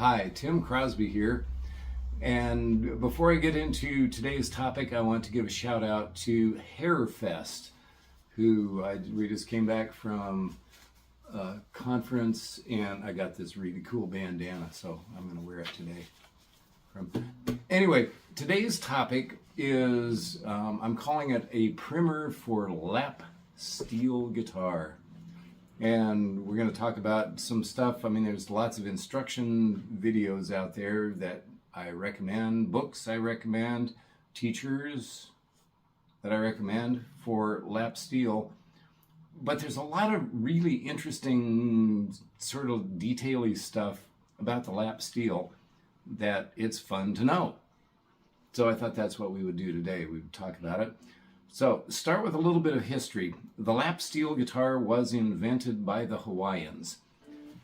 Hi, Tim Crosby here. And before I get into today's topic, I want to give a shout out to Hairfest, we just came back from a conference and I got this really cool bandana, so I'm going to wear it today. Anyway, today's topic is, I'm calling it a primer for lap steel guitar. And we're going to talk about some stuff. I mean, there's lots of instruction videos out there that I recommend, books I recommend, teachers that I recommend for lap steel. But there's a lot of really interesting sort of detail-y stuff about the lap steel that it's fun to know. So I thought that's what we would do today. We would talk about it. So, start with a little bit of history. The lap steel guitar was invented by the Hawaiians.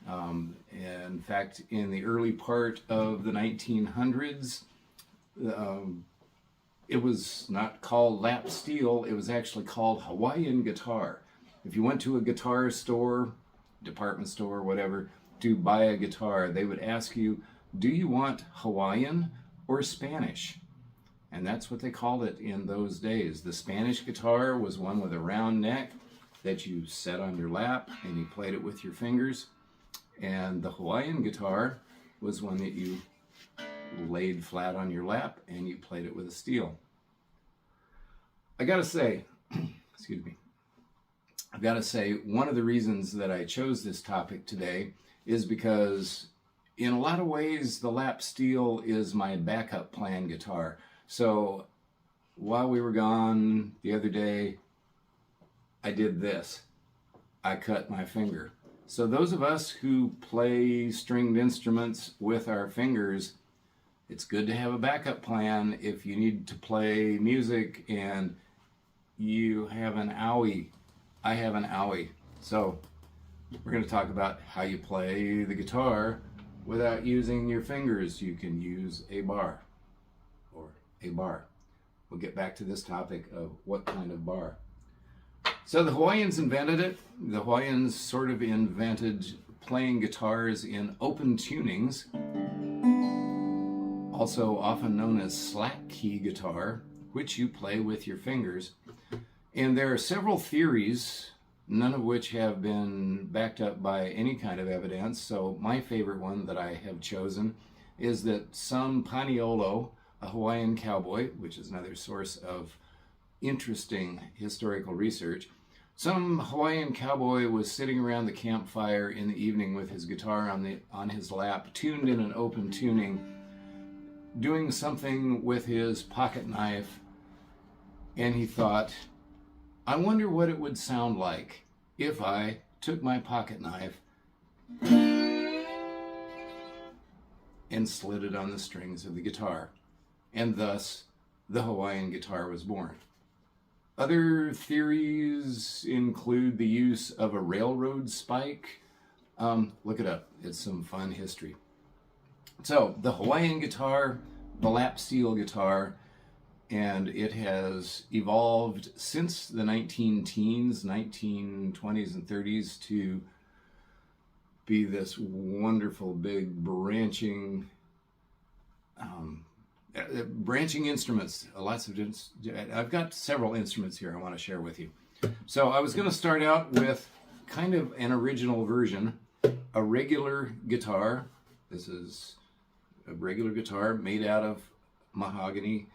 In fact, in the early part of the 1900s, it was not called lap steel, it was actually called Hawaiian guitar. If you went to a guitar store, department store, whatever, to buy a guitar, they would ask you, do you want Hawaiian or Spanish? And that's what they called it in those days. The Spanish guitar was one with a round neck that you set on your lap and you played it with your fingers. And the Hawaiian guitar was one that you laid flat on your lap and you played it with a steel. I gotta say, excuse me, I've gotta say, one of the reasons that I chose this topic today is because in a lot of ways, the lap steel is my backup plan guitar. So while we were gone the other day, I did this. I cut my finger. So those of us who play stringed instruments with our fingers, it's good to have a backup plan if you need to play music and you have an owie. I have an owie. So we're going to talk about how you play the guitar without using your fingers. You can use a bar. We'll get back to this topic of what kind of bar. So the Hawaiians invented it. The Hawaiians sort of invented playing guitars in open tunings, also often known as slack key guitar, which you play with your fingers. And there are several theories, none of which have been backed up by any kind of evidence. So my favorite one that I have chosen is that some Paniolo, a Hawaiian cowboy, which is another source of interesting historical research. Some Hawaiian cowboy was sitting around the campfire in the evening with his guitar on his lap, tuned in an open tuning, doing something with his pocket knife, and he thought, I wonder what it would sound like if I took my pocket knife and slid it on the strings of the guitar. And thus, the Hawaiian guitar was born. Other theories include the use of a railroad spike. Look it up. It's some fun history. So, the Hawaiian guitar, the lap steel guitar, and it has evolved since the 1920s and 30s to be this wonderful, big, branching instruments, I've got several instruments here I want to share with you. So I was going to start out with kind of an original version, a regular guitar. This is a regular guitar made out of mahogany,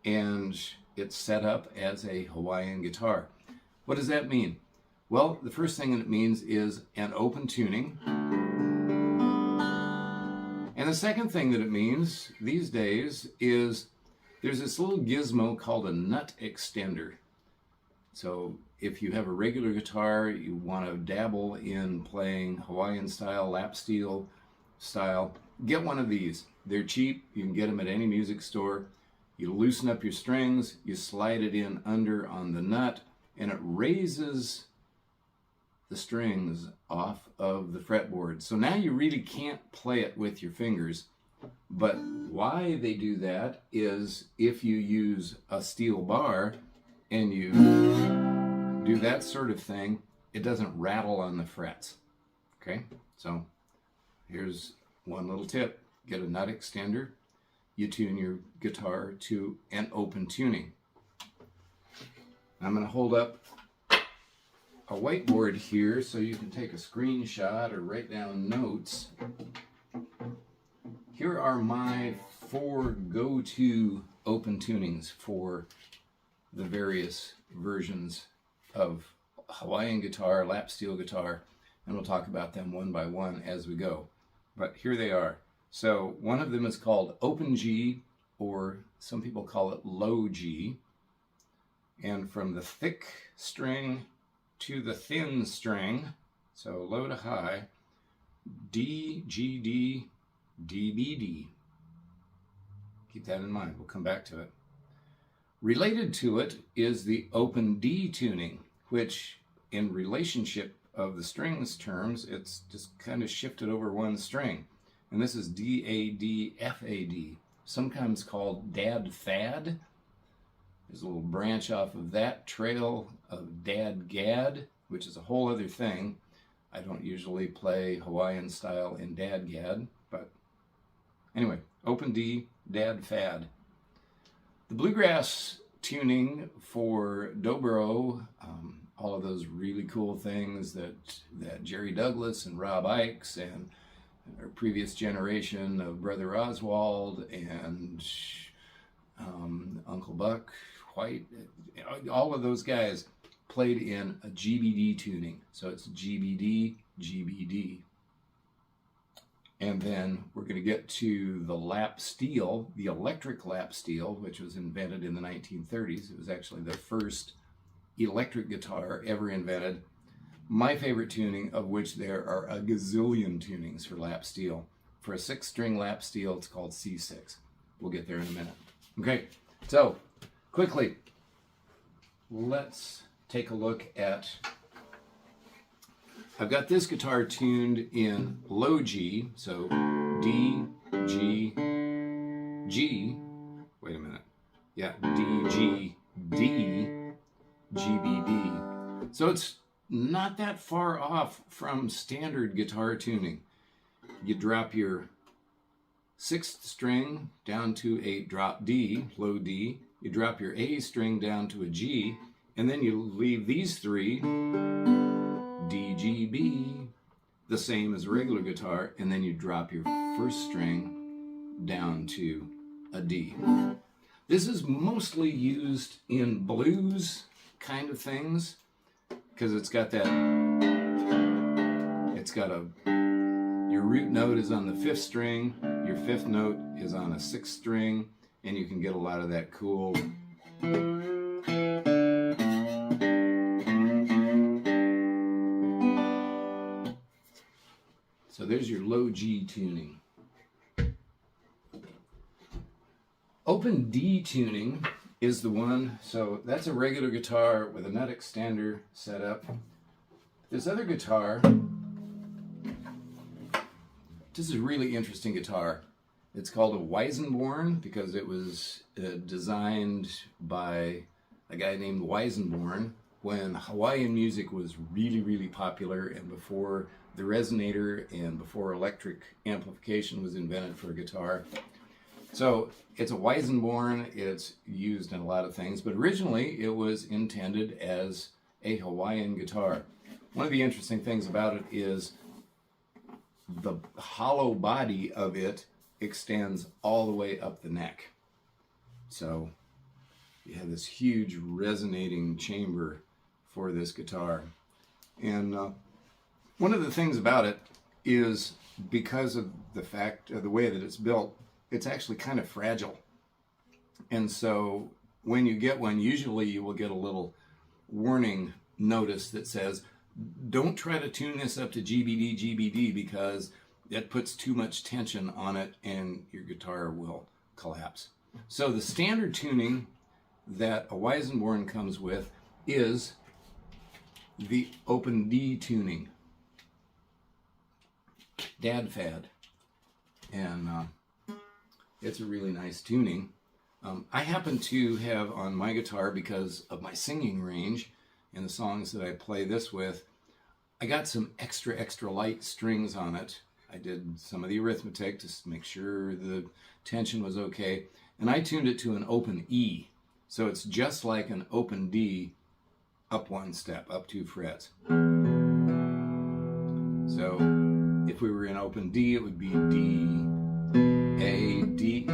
and it's set up as a Hawaiian guitar. What does that mean? Well, the first thing that it means is an open tuning. And the second thing that it means these days is there's this little gizmo called a nut extender. So if you have a regular guitar, you want to dabble in playing Hawaiian style, lap steel style, get one of these. They're cheap. You can get them at any music store. You loosen up your strings, you slide it in under on the nut, and it raises the strings off of the fretboard. So now you really can't play it with your fingers. But why they do that is if you use a steel bar and you do that sort of thing, it doesn't rattle on the frets. Okay, so here's one little tip. get a nut extender, you tune your guitar to an open tuning. I'm going to hold up a whiteboard here so you can take a screenshot or write down notes. Here are my 4 go-to open tunings for the various versions of Hawaiian guitar, lap steel guitar, and we'll talk about them one by one as we go. But here they are. So one of them is called open G, or some people call it low G. And from the thick string to the thin string, so low to high, D, G, D, D, B, D. Keep that in mind, we'll come back to it. Related to it is the open D tuning, which in relationship of the strings terms, it's just kind of shifted over one string. And this is D, A, D, F, A, D, sometimes called Dad Fad. There's a little branch off of that trail of Dad Gad, which is a whole other thing. I don't usually play Hawaiian style in Dad Gad, but anyway, open D, Dad Fad. The bluegrass tuning for dobro, all of those really cool things that Jerry Douglas and Rob Ickes and our previous generation of Brother Oswald and Uncle Buck White, all of those guys played in a GBD tuning. So it's GBD, GBD. And then we're going to get to the lap steel, the electric lap steel, which was invented in the 1930s. It was actually the first electric guitar ever invented. My favorite tuning, of which there are a gazillion tunings for lap steel. For a 6-string lap steel, it's called C6. We'll get there in a minute. Okay, so quickly, let's take a look at, I've got this guitar tuned in low G, so D, G, G, wait a minute, yeah, D, G, D, G, B, D. So it's not that far off from standard guitar tuning. You drop your 6th string down to a drop D, low D, you drop your A string down to a G, and then you leave these 3, D, G, B, the same as a regular guitar, and then you drop your 1st string down to a D. This is mostly used in blues kind of things, because it's got that, your root note is on the 5th string, your 5th note is on a 6th string, and you can get a lot of that cool so there's your low G tuning. Open D tuning is the one, so that's a regular guitar with a nut extender set up. This other guitar, this is a really interesting guitar. It's called a Weisenborn because it was designed by a guy named Weisenborn when Hawaiian music was really, really popular and before the resonator and before electric amplification was invented for a guitar. So it's a Weisenborn, it's used in a lot of things, but originally it was intended as a Hawaiian guitar. One of the interesting things about it is the hollow body of it extends all the way up the neck. So you have this huge resonating chamber for this guitar. And one of the things about it is because of the fact of the way that it's built, it's actually kind of fragile. And so when you get one, usually you will get a little warning notice that says, don't try to tune this up to GBD, GBD, because that puts too much tension on it and your guitar will collapse. So the standard tuning that a Weisenborn comes with is the open D tuning, Dad Fad. And it's a really nice tuning. I happen to have on my guitar, because of my singing range and the songs that I play this with, I got some extra light strings on it. I did some of the arithmetic to make sure the tension was okay, and I tuned it to an open E. So it's just like an open D, up one step, up 2 frets. So if we were in open D, it would be D, A, D,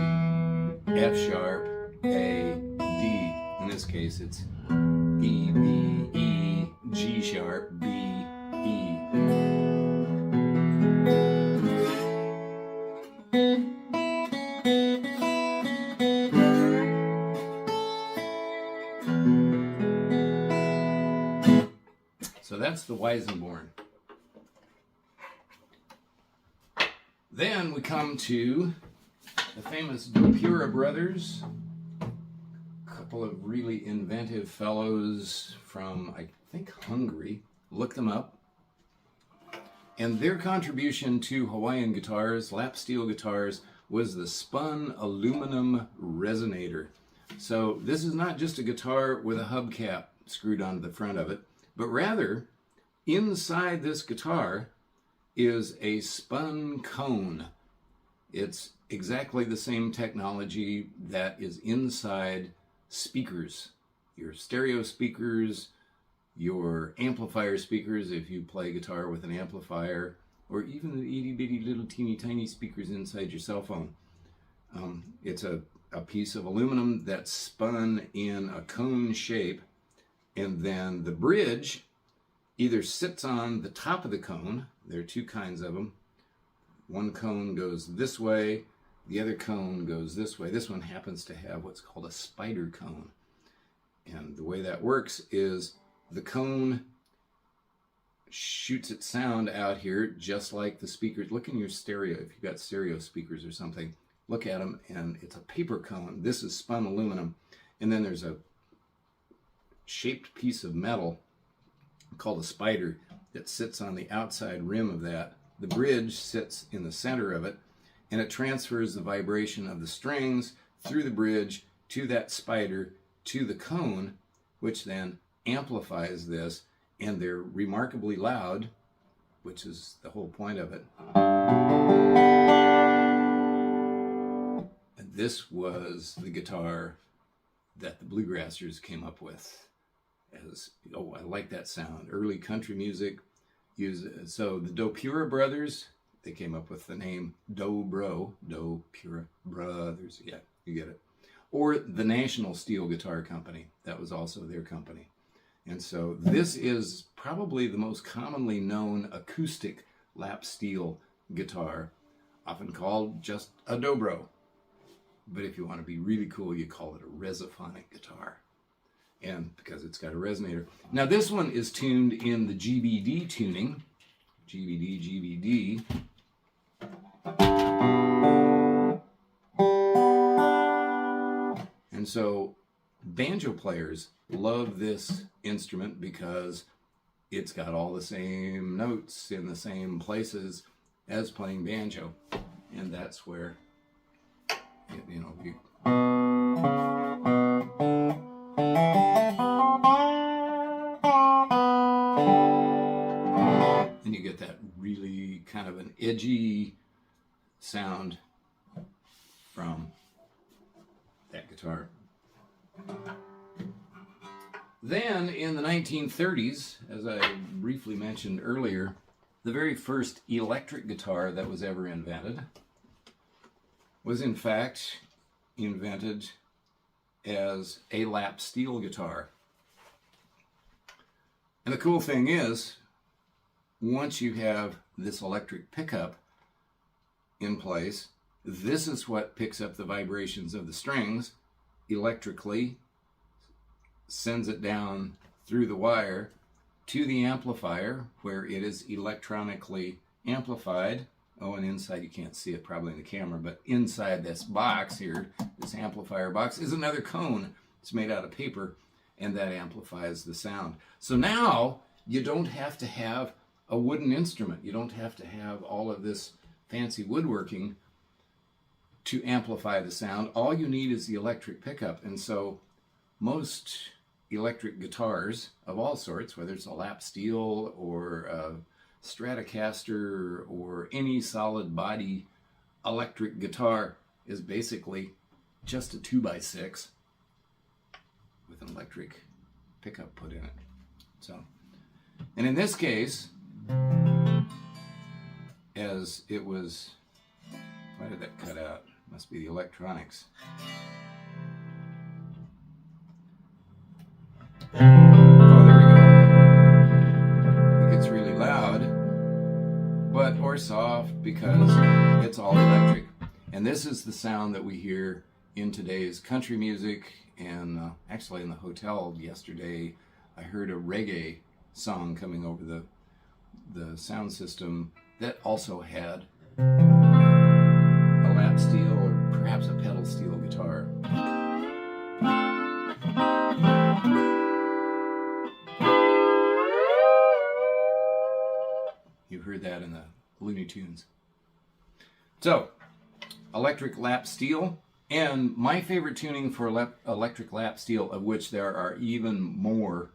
F sharp, A, D. In this case, it's E, B, E, G sharp, B, E. So that's the Weissenborn. Then we come to the famous Dopura brothers, a couple of really inventive fellows from, I think, Hungary. Look them up. And their contribution to Hawaiian guitars, lap steel guitars, was the spun aluminum resonator. So this is not just a guitar with a hubcap screwed onto the front of it, but rather, inside this guitar is a spun cone. It's exactly the same technology that is inside speakers, your stereo speakers, your amplifier speakers if you play guitar with an amplifier, or even the itty bitty little teeny tiny speakers inside your cell phone. It's a piece of aluminum that's spun in a cone shape, and then the bridge either sits on the top of the cone. There are two kinds of them. One cone goes this way, the other cone goes this way. This one happens to have what's called a spider cone. And the way that works is the cone shoots its sound out here just like the speakers. Look in your stereo, if you've got stereo speakers or something, look at them, and it's a paper cone. This is spun aluminum. And then there's a shaped piece of metal called a spider that sits on the outside rim of that. The bridge sits in the center of it, and it transfers the vibration of the strings through the bridge to that spider to the cone, which then amplifies this, and they're remarkably loud, which is the whole point of it. And this was the guitar that the bluegrassers came up with. As, oh, I like that sound. Early country music used it. So the Dopura brothers, they came up with the name Dobro, Dopura brothers. Yeah, you get it. Or the National Steel Guitar Company. That was also their company. And so this is probably the most commonly known acoustic lap steel guitar, often called just a dobro. But if you want to be really cool, you call it a resophonic guitar. And because it's got a resonator. Now this one is tuned in the GBD tuning. GBD. And so banjo players love this instrument because it's got all the same notes in the same places as playing banjo. And that's where, you know, you... and you get that really kind of an edgy sound from that guitar. Then in the 1930s, as I briefly mentioned earlier, the very first electric guitar that was ever invented was in fact invented as a lap steel guitar. And the cool thing is, once you have this electric pickup in place, this is what picks up the vibrations of the strings electrically, sends it down through the wire to the amplifier where it is electronically amplified. Oh, and inside, you can't see it probably in the camera, but inside this box here, this amplifier box, is another cone. It's made out of paper, and that amplifies the sound. So now you don't have to have a wooden instrument. You don't have to have all of this fancy woodworking to amplify the sound. All you need is the electric pickup. And so most electric guitars of all sorts, whether it's a lap steel or Stratocaster or any solid body electric guitar is basically just a 2x6 with an electric pickup put in it. So, and in this case, as it was, why did that cut out? Must be the electronics. Oh, there we go. It gets really loud, or soft, because it's all electric. And this is the sound that we hear in today's country music. And actually in the hotel yesterday, I heard a reggae song coming over the sound system that also had a lap steel or perhaps a pedal steel guitar. You heard that in the Looney Tunes. So, electric lap steel. And my favorite tuning for electric lap steel, of which there are even more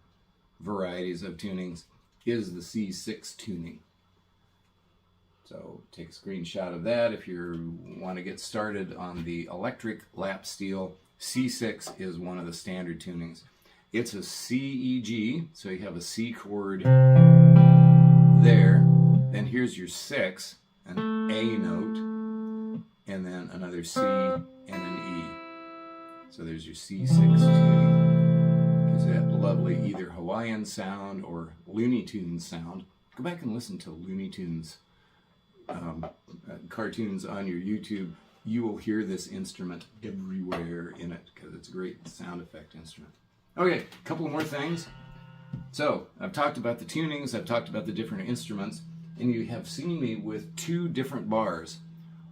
varieties of tunings, is the C6 tuning. So take a screenshot of that if you want to get started on the electric lap steel. C6 is one of the standard tunings. It's a C, E, G, so you have a C chord there. Then here's your 6, an A note, and then another C and an E. So there's your C6 tuning. Gives that lovely either Hawaiian sound or Looney Tunes sound. Go back and listen to Looney Tunes cartoons on your YouTube. You will hear this instrument everywhere in it because it's a great sound effect instrument. Okay, a couple more things. So I've talked about the tunings, I've talked about the different instruments, and you have seen me with two different bars.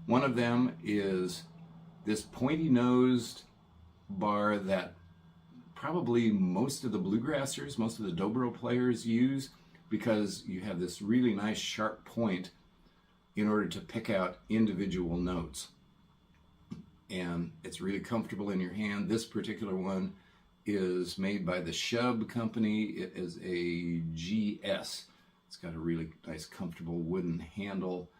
One of them is this pointy-nosed bar that probably most of the bluegrassers, most of the dobro players use, because you have this really nice sharp point in order to pick out individual notes. And it's really comfortable in your hand. This particular one is made by the Shub company. It is a GS. It's got a really nice comfortable wooden handle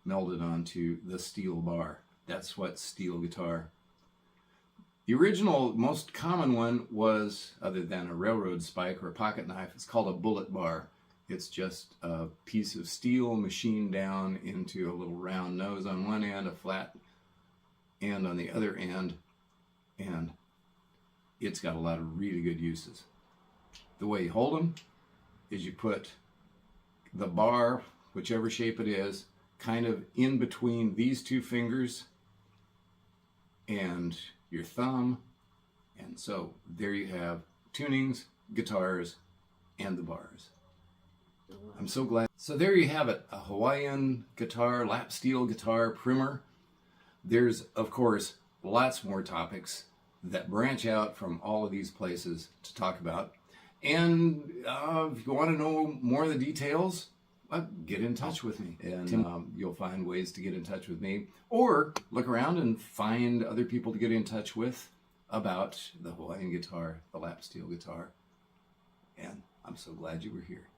melded onto the steel bar. That's what steel guitar. The original, most common one was, other than a railroad spike or a pocket knife, it's called a bullet bar. It's just a piece of steel machined down into a little round nose on one end, a flat end on the other end, and it's got a lot of really good uses. The way you hold them is you put the bar, whichever shape it is, kind of in between these two fingers and your thumb, and so there you have tunings, guitars, and the bars. I'm so glad. So there you have it, a Hawaiian guitar, lap steel guitar primer. There's, of course, lots more topics that branch out from all of these places to talk about. And if you want to know more of the details, get in touch with me. And you'll find ways to get in touch with me. Or look around and find other people to get in touch with about the Hawaiian guitar, the lap steel guitar. And I'm so glad you were here.